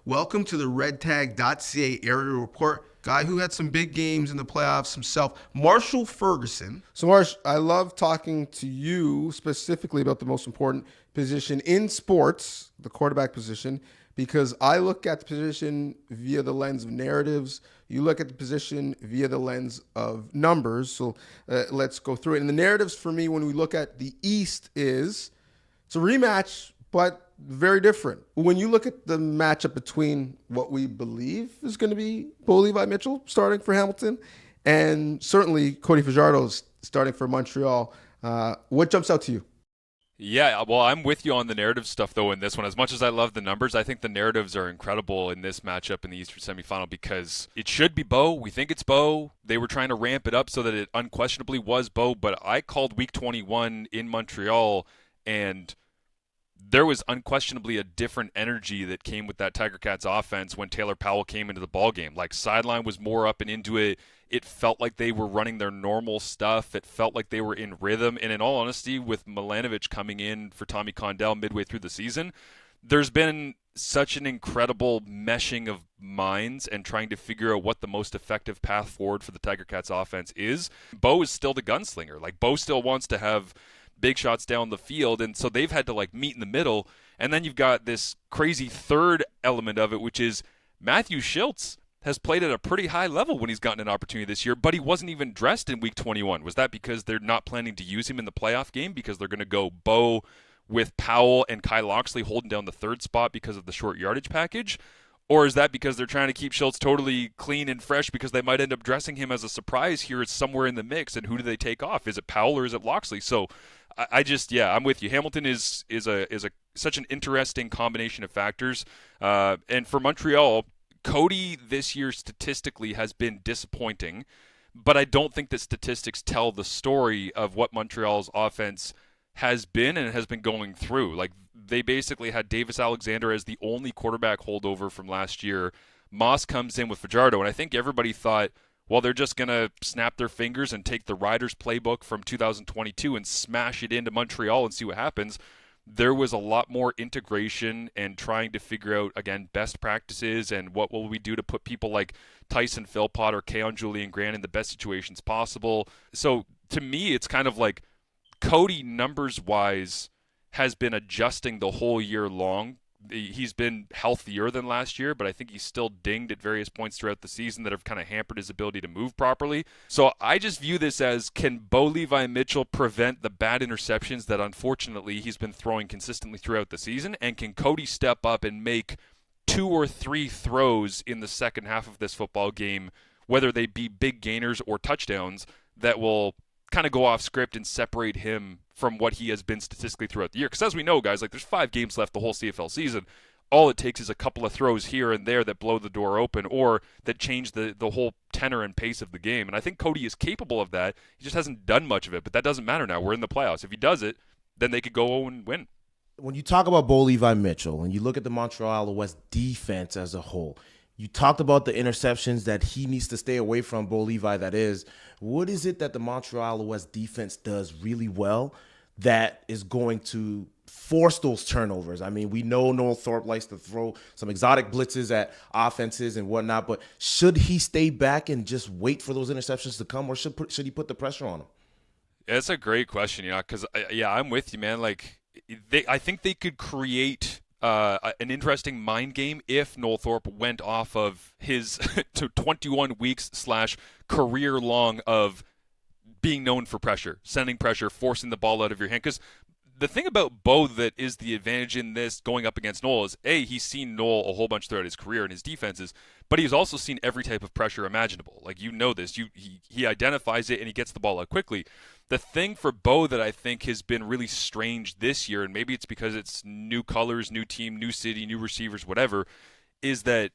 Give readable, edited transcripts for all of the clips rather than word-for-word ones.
Welcome to the redtag.ca area report. Guy who had some big games in the playoffs himself, Marshall Ferguson. So, Marsh, I love talking to you specifically about the most important position in sports, the quarterback position, because I look at the position via the lens of narratives. You look at the position via the lens of numbers. So let's go through it. And the narratives for me, when we look at the East, it's a rematch, but very different. When you look at the matchup between what we believe is going to be Bo Levi Mitchell starting for Hamilton and certainly Cody Fajardo starting for Montreal, what jumps out to you? Yeah, well, I'm with you on the narrative stuff, though, in this one. As much as I love the numbers, I think the narratives are incredible in this matchup in the Eastern semifinal because it should be Bo. We think it's Bo. They were trying to ramp it up so that it unquestionably was Bo, but I called Week 21 in Montreal, and there was unquestionably a different energy that came with that Tiger Cats offense when Taylor Powell came into the ballgame. Like, sideline was more up and into it. It felt like they were running their normal stuff. It felt like they were in rhythm. And in all honesty, with Milanovic coming in for Tommy Condell midway through the season, there's been such an incredible meshing of minds and trying to figure out what the most effective path forward for the Tiger Cats offense is. Bo is still the gunslinger. Like, Bo still wants to have big shots down the field, and so they've had to meet in the middle. And then you've got this crazy third element of it, which is Matthew Schultz has played at a pretty high level when he's gotten an opportunity this year, but he wasn't even dressed in Week 21. Was that because they're not planning to use him in the playoff game because they're going to go Bo with Powell and Kyle Loxley holding down the third spot because of the short yardage package? Or is that because they're trying to keep Schultz totally clean and fresh because they might end up dressing him as a surprise here? It's somewhere in the mix, and who do they take off? Is it Powell or is it Loxley? So I'm with you. Hamilton is such an interesting combination of factors. And for Montreal, Cody this year statistically has been disappointing, but I don't think that statistics tell the story of what Montreal's offense has been and has been going through. Like, they basically had Davis Alexander as the only quarterback holdover from last year. Moss comes in with Fajardo, and I think everybody thought, well, they're just going to snap their fingers and take the Riders playbook from 2022 and smash it into Montreal and see what happens. There was a lot more integration and trying to figure out, again, best practices and what will we do to put people like Tyson Philpott or Keon Julian Grant in the best situations possible. So to me, it's kind of like Cody, numbers-wise, has been adjusting the whole year long. He's been healthier than last year, but I think he's still dinged at various points throughout the season that have kind of hampered his ability to move properly. So I just view this as, can Bo Levi Mitchell prevent the bad interceptions that unfortunately he's been throwing consistently throughout the season? And can Cody step up and make 2 or 3 throws in the second half of this football game, whether they be big gainers or touchdowns, that will kind of go off script and separate him from what he has been statistically throughout the year? Because as we know, guys, there's 5 games left the whole CFL season. All it takes is a couple of throws here and there that blow the door open or that change the whole tenor and pace of the game. And I think Cody is capable of that. He just hasn't done much of it, but that doesn't matter now. We're in the playoffs. If he does it, then they could go and win. When you talk about Bo Levi Mitchell and you look at the Montreal West defense as a whole, you talked about the interceptions that he needs to stay away from, Bo Levi, that is. What is it that the Montreal West defense does really well that is going to force those turnovers? I mean, we know Noel Thorpe likes to throw some exotic blitzes at offenses and whatnot, but should he stay back and just wait for those interceptions to come, or should he put the pressure on him? That's a great question, because I'm with you, man. Like, I think they could create an interesting mind game if Noel Thorpe went off of his 21 weeks / career long of being known for pressure, sending pressure, forcing the ball out of your hand. Because the thing about Bo that is the advantage in this going up against Noel is, A, he's seen Noel a whole bunch throughout his career and his defenses, but he's also seen every type of pressure imaginable. Like, you know this. He identifies it and he gets the ball out quickly. The thing for Bo that I think has been really strange this year, and maybe it's because it's new colors, new team, new city, new receivers, whatever, is that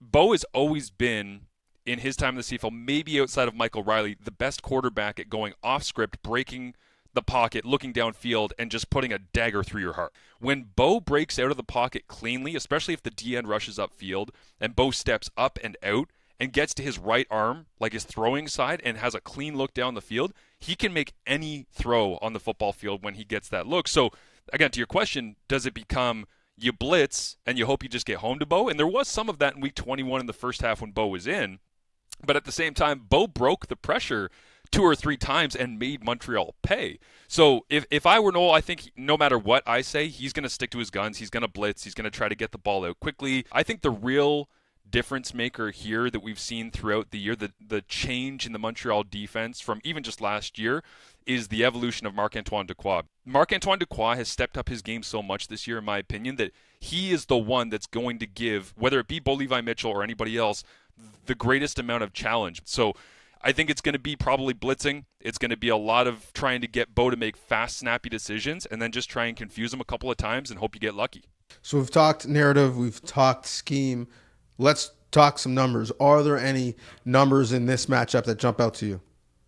Bo has always been, in his time in the CFL, maybe outside of Michael Riley, the best quarterback at going off script, breaking the pocket, looking downfield, and just putting a dagger through your heart. When Bo breaks out of the pocket cleanly, especially if the DN rushes upfield, and Bo steps up and out and gets to his right arm, like his throwing side, and has a clean look down the field, he can make any throw on the football field when he gets that look. So, again, to your question, does it become, you blitz and you hope you just get home to Bo. And there was some of that in week 21 in the first half when Bo was in. But at the same time, Bo broke the pressure 2 or 3 times and made Montreal pay. So if I were Noel, I think no matter what I say, he's going to stick to his guns. He's going to blitz. He's going to try to get the ball out quickly. I think the real difference maker here that we've seen throughout the year, the change in the Montreal defense from even just last year, is the evolution of Marc-Antoine Dequoy. Marc-Antoine Dequoy has stepped up his game so much this year, in my opinion, that he is the one that's going to give, whether it be Bo Levi Mitchell or anybody else, the greatest amount of challenge. So I think it's going to be probably blitzing. It's going to be a lot of trying to get Bo to make fast, snappy decisions and then just try and confuse him a couple of times and hope you get lucky. So we've talked narrative, we've talked scheme. Let's talk some numbers. Are there any numbers in this matchup that jump out to you?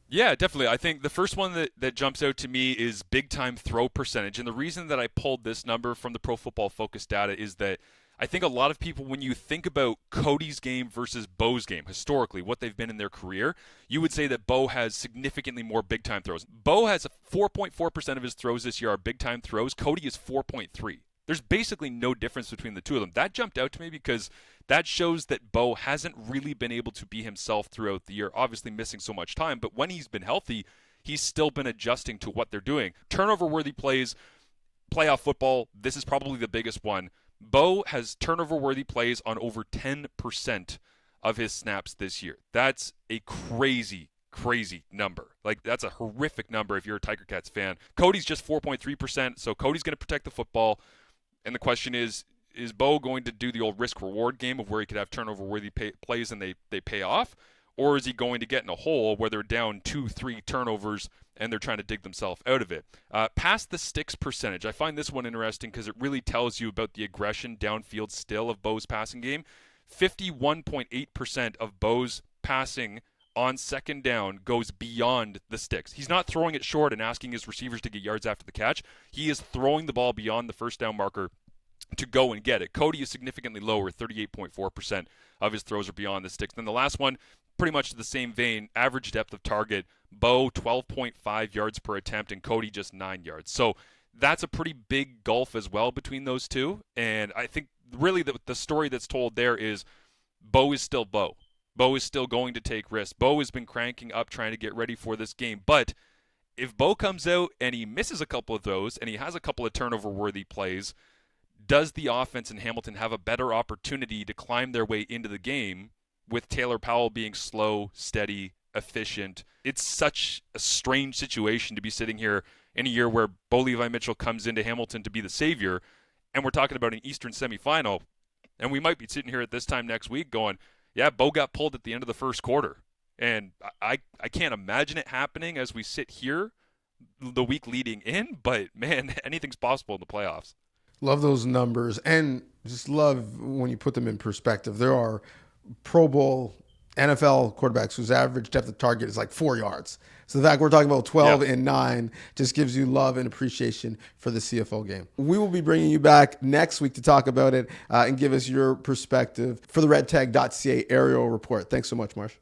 Yeah, definitely. I think the first one that jumps out to me is big-time throw percentage. And the reason that I pulled this number from the Pro Football Focus data is that I think a lot of people, when you think about Cody's game versus Bo's game, historically, what they've been in their career, you would say that Bo has significantly more big-time throws. Bo has 4.4% of his throws this year are big-time throws. Cody is 4.3. There's basically no difference between the two of them. That jumped out to me because that shows that Bo hasn't really been able to be himself throughout the year, obviously missing so much time. But when he's been healthy, he's still been adjusting to what they're doing. Turnover-worthy plays, playoff football, this is probably the biggest one. Bo has turnover-worthy plays on over 10% of his snaps this year. That's a crazy number. Like, that's a horrific number if you're a Tiger Cats fan. Cody's just 4.3%, so Cody's going to protect the football. And the question is Bo going to do the old risk-reward game of where he could have turnover-worthy plays and they pay off? Or is he going to get in a hole where they're down 2-3 turnovers and they're trying to dig themselves out of it? Past the sticks percentage, I find this one interesting because it really tells you about the aggression downfield still of Bo's passing game. 51.8% of Bo's passing on second down goes beyond the sticks. He's not throwing it short and asking his receivers to get yards after the catch. He is throwing the ball beyond the first down marker to go and get it. Cody is significantly lower, 38.4% of his throws are beyond the sticks. Then the last one, pretty much the same vein, average depth of target, Bo 12.5 yards per attempt and Cody just 9 yards. So that's a pretty big gulf as well between those two. And I think really the story that's told there is Bo is still Bo. Bo is still going to take risks. Bo has been cranking up trying to get ready for this game. But if Bo comes out and he misses a couple of those and he has a couple of turnover-worthy plays, does the offense in Hamilton have a better opportunity to climb their way into the game with Taylor Powell being slow, steady, efficient? It's such a strange situation to be sitting here in a year where Bo Levi Mitchell comes into Hamilton to be the savior, and we're talking about an Eastern semifinal, and we might be sitting here at this time next week going, yeah, Bo got pulled at the end of the first quarter. And I can't imagine it happening as we sit here the week leading in, but man, anything's possible in the playoffs. Love those numbers, and just love when you put them in perspective. There are Pro Bowl NFL quarterbacks whose average depth of target is like 4 yards. So the fact we're talking about 12 and 9 just gives you love and appreciation for the CFL game. We will be bringing you back next week to talk about it and give us your perspective for the redtag.ca aerial report. Thanks so much, Marsh.